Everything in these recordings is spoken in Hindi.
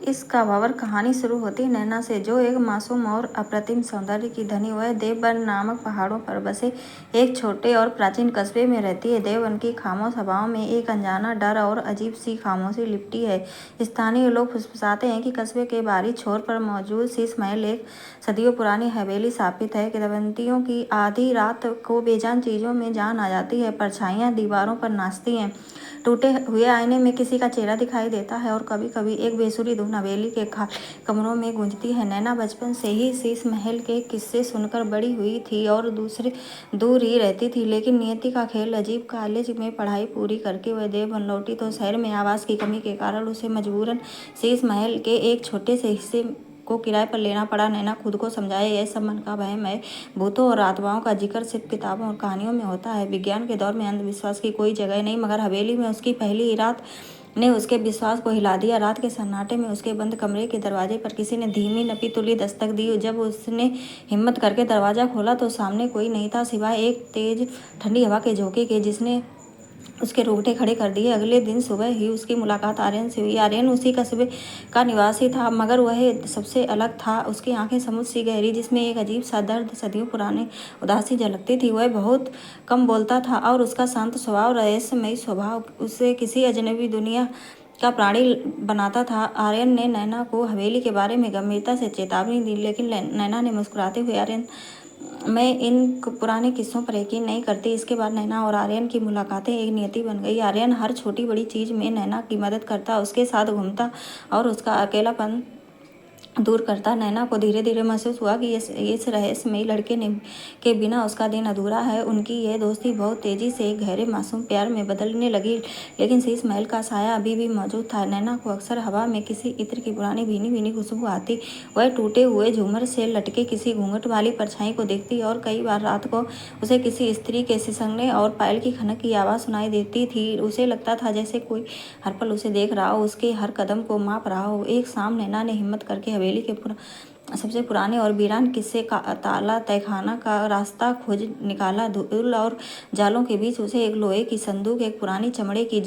इस काव्यावर कहानी शुरू होती है नैना से, जो एक मासूम और अप्रतिम सौंदर्य की धनी वह देवबन नामक पहाड़ों पर बसे एक छोटे और प्राचीन कस्बे में रहती है। देवबन की खामोश हवाओं में एक अनजाना डर और अजीब सी खामोशी लिपटी है। स्थानीय लोग फुसफुसाते हैं कि कस्बे के बाहरी छोर पर मौजूद शीश महल एक सदियों पुरानी हवेली स्थापित है। किंवदंतियों की आधी रात को बेजान चीजों में जान आ जाती है। परछाइयां दीवारों पर नाचती हैं, टूटे हुए आईने में किसी का चेहरा दिखाई देता है और कभी कभी एक बेसुरी धुन हवेली के कमरों में गूंजती है। नैना बचपन से ही शीश महल के किस्से सुनकर बड़ी हुई थी और दूर ही रहती थी, लेकिन नियति का खेल अजीब। कॉलेज में पढ़ाई पूरी करके वह देवबन लौटी तो शहर में आवास की कमी के कारण उसे मजबूरन शीश महल के एक छोटे से हिस्से को किराए पर लेना पड़ा। नैना खुद को समझाए, यह सब मन का वहम है। भूतों और आत्माओं का जिक्र सिर्फ किताबों और कहानियों में होता है। विज्ञान के दौर में अंधविश्वास की कोई जगह नहीं, मगर हवेली में उसकी पहली रात ने उसके विश्वास को हिला दिया। रात के सन्नाटे में उसके बंद कमरे के दरवाजे पर किसी ने धीमी नपी तुली दस्तक दी। जब उसने हिम्मत करके दरवाजा खोला तो सामने कोई नहीं था सिवाय एक तेज ठंडी हवा के झोंके के, जिसने उसके रोंगटे खड़े कर दिए। अगले दिन सुबह ही उसकी मुलाकात आर्यन से हुई। आर्यन उसी कस्बे का निवासी था, मगर वह सबसे अलग था। उसकी आंखें समुद्र सी गहरी, जिसमें एक अजीब सा दर्द, सदियों पुरानी उदासी झलकती थी। वह बहुत कम बोलता था और उसका शांत स्वभाव, रहस्यमयी स्वभाव उसे किसी अजनबी दुनिया का प्राणी बनाता था। आर्यन ने नैना को हवेली के बारे में गंभीरता से चेतावनी दी, लेकिन नैना ने मुस्कुराते हुए, आर्यन मैं इन पुराने किस्सों पर यकीन नहीं करती। इसके बाद नैना और आर्यन की मुलाकातें एक नियति बन गई। आर्यन हर छोटी बड़ी चीज में नैना की मदद करता, उसके साथ घूमता और उसका अकेलापन दूर करता। नैना को धीरे धीरे महसूस हुआ कि इस रहस्यमयी लड़के के बिना उसका दिन अधूरा है। उनकी यह दोस्ती बहुत तेजी से एक गहरे मासूम प्यार में बदलने लगी, लेकिन शीश महल का साया अभी भी मौजूद था। नैना को अक्सर हवा में किसी इत्र की पुरानी भीनी भीनी खुशबू आती। वह टूटे हुए झूमर से लटके किसी घूंघट वाली परछाई को देखती और कई बार रात को उसे किसी स्त्री के सिसंगने और पायल की खनक की आवाज़ सुनाई देती थी। उसे लगता था जैसे कोई हर पल उसे देख रहा हो, उसके हर कदम को माप रहा हो। एक शाम नैना ने हिम्मत करके हवेली के सबसे पुराने और वीरान किस्से का ताला तहखाना का रास्ता खोज निकाला। धूल और जालों के बीच उसे एक लोहे की संदूक, एक पुरानी चमड़े की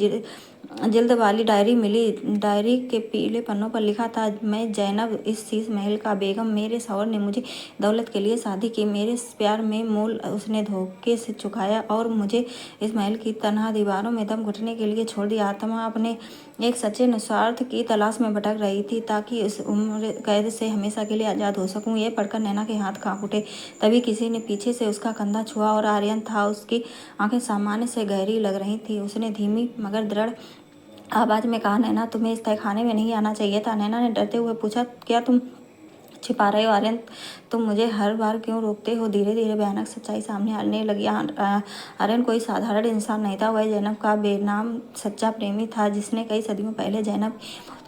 जिल्द वाली डायरी मिली। डायरी के पीले पन्नों पर लिखा था, मैं जैनब, इस शीश महल का बेगम। मेरे शौहर ने मुझे दौलत के लिए शादी की, मेरे प्यार में मोल उसने धोखे से चुकाया और मुझे इस महल की तनहा दीवारों में दम घुटने के लिए छोड़ दिया। आत्मा अपने एक सच्चे निस्वार्थ की तलाश में भटक रही थी, ताकि इस उम्र कैद से हमेशा के लिए आज़ाद हो सकूं। यह पढ़कर नैना के हाथ कांप उठे। तभी किसी ने पीछे से उसका कंधा छुआ और आर्यन था। उसकी आंखें सामान्य से गहरी लग रही थी। उसने धीमी मगर दृढ़ आवाज में कहा, नैना, तुम्हें इस तहखाने में नहीं आना चाहिए था। नैना ने डरते हुए पूछा, क्या तुम छिपा रहे हो आर्यन? तुम मुझे हर बार क्यों रोकते हो? धीरे धीरे भयानक सच्चाई सामने आने लगी। आर्यन कोई साधारण इंसान नहीं था। वह जैनब का बेनाम सच्चा प्रेमी था, जिसने कई सदियों पहले जैनब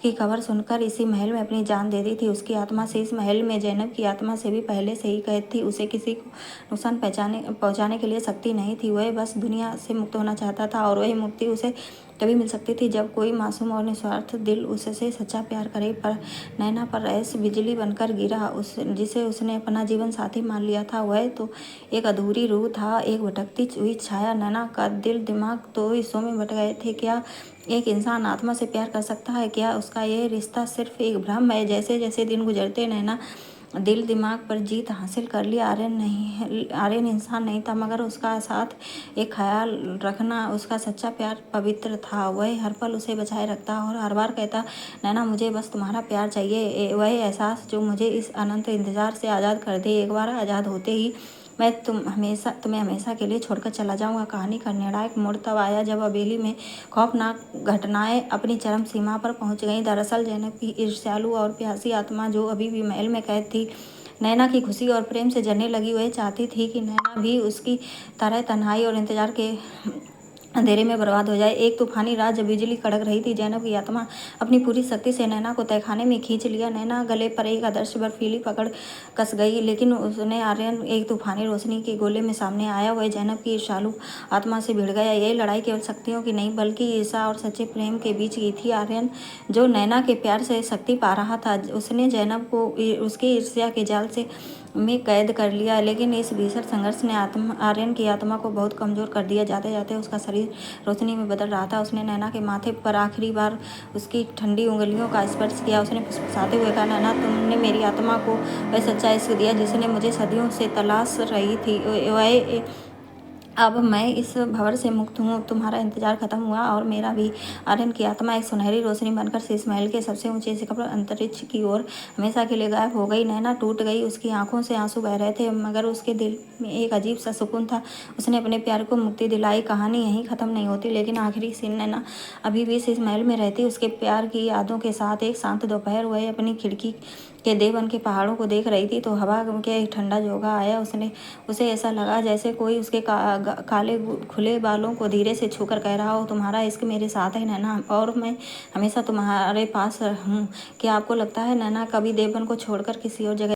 की खबर सुनकर इसी महल में अपनी जान दे दी थी। उसकी आत्मा से इस महल में जैनब की आत्मा से भी पहले से ही कैद थी। उसे किसी को नुकसान पहुंचाने के लिए शक्ति नहीं थी। वह बस दुनिया से मुक्त होना चाहता था, और वही मुक्ति उसे तभी मिल सकती थी जब कोई मासूम और निस्वार्थ दिल उससे सच्चा प्यार करे। पर नैना पर रहस्य बिजली बनकर गिरा। जिसे उसने अपना जीवन साथी मान लिया था, वह तो एक अधूरी रूह था, एक भटकती हुई छाया। नैना का दिल दिमाग दो हिस्सों में बट गए थे। क्या एक इंसान आत्मा से प्यार कर सकता है? क्या उसका यह रिश्ता सिर्फ एक भ्रम है? जैसे जैसे दिन गुजरते नैना दिल दिमाग पर जीत हासिल कर लिया। आर्यन इंसान नहीं था, मगर उसका साथ एक ख्याल रखना, उसका सच्चा प्यार पवित्र था। वह हर पल उसे बचाए रखता और हर बार कहता, नैना, मुझे बस तुम्हारा प्यार चाहिए। वह एहसास जो मुझे इस अनंत इंतजार से आज़ाद कर दे। एक बार आज़ाद होते ही मैं तुम्हें हमेशा के लिए छोड़कर चला जाऊंगा। कहानी का निर्णायक मोड़ तब आया जब हवेली में खौफनाक घटनाएं अपनी चरम सीमा पर पहुंच गईं। दरअसल जैनब की ईर्ष्यालु और प्यासी आत्मा, जो अभी भी महल में कैद थी, नैना की खुशी और प्रेम से जलने लगी। वह चाहती थी कि नैना भी उसकी तरह तन्हाई और इंतजार के अंधेरे में बर्बाद हो जाए। एक तूफानी रात जब बिजली कड़क रही थी, जैनब की आत्मा अपनी पूरी शक्ति से नैना को तहखाने में खींच लिया। नैना गले पर एक आदर्श बर्फीली पकड़ कस गई, लेकिन उसने आर्यन एक तूफानी रोशनी के गोले में सामने आया। वह जैनब की ईर्ष्यालु आत्मा से भिड़ गया। यह लड़ाई केवल शक्तियों की नहीं, बल्कि ईर्ष्या और सच्चे प्रेम के बीच की थी। आर्यन, जो नैना के प्यार से शक्ति पा रहा था, उसने जैनब को उसकी ईर्ष्या के जाल से में कैद कर लिया। लेकिन इस भीषण संघर्ष ने आर्यन की आत्मा को बहुत कमजोर कर दिया। जाते जाते उसका शरीर गंभीर रोशनी में बदल रहा था। उसने नैना के माथे पर आखिरी बार उसकी ठंडी उंगलियों का स्पर्श किया। उसने फुसफुसाते हुए कहा, नैना, तुमने मेरी आत्मा को वह सच्चा इश्क दिया जिसने मुझे सदियों से तलाश रही थी। वह अब मैं इस भंवर से मुक्त हूँ। तुम्हारा इंतजार खत्म हुआ और मेरा भी। आर्यन की आत्मा एक सुनहरी रोशनी बनकर शीश महल के सबसे ऊंचे शिखर पर अंतरिक्ष की ओर हमेशा के लिए गायब हो गई। नैना टूट गई। उसकी आंखों से आंसू बह रहे थे, मगर उसके दिल में एक अजीब सा सुकून था। उसने अपने प्यार को मुक्ति दिलाई। कहानी यहीं खत्म नहीं होती, लेकिन आखिरी सीन नैना अभी भी शीश महल में रहती, उसके प्यार की यादों के साथ। एक शांत दोपहर वह अपनी खिड़की के देवबन के पहाड़ों को देख रही थी तो हवा के ठंडा झोंका आया। उसे ऐसा लगा जैसे कोई उसके काले खुले बालों को धीरे से छूकर कह रहा हो, तुम्हारा इश्क मेरे साथ है नैना, और मैं हमेशा तुम्हारे पास हूँ। क्या आपको लगता है नैना कभी देवबन को छोड़कर किसी और जगह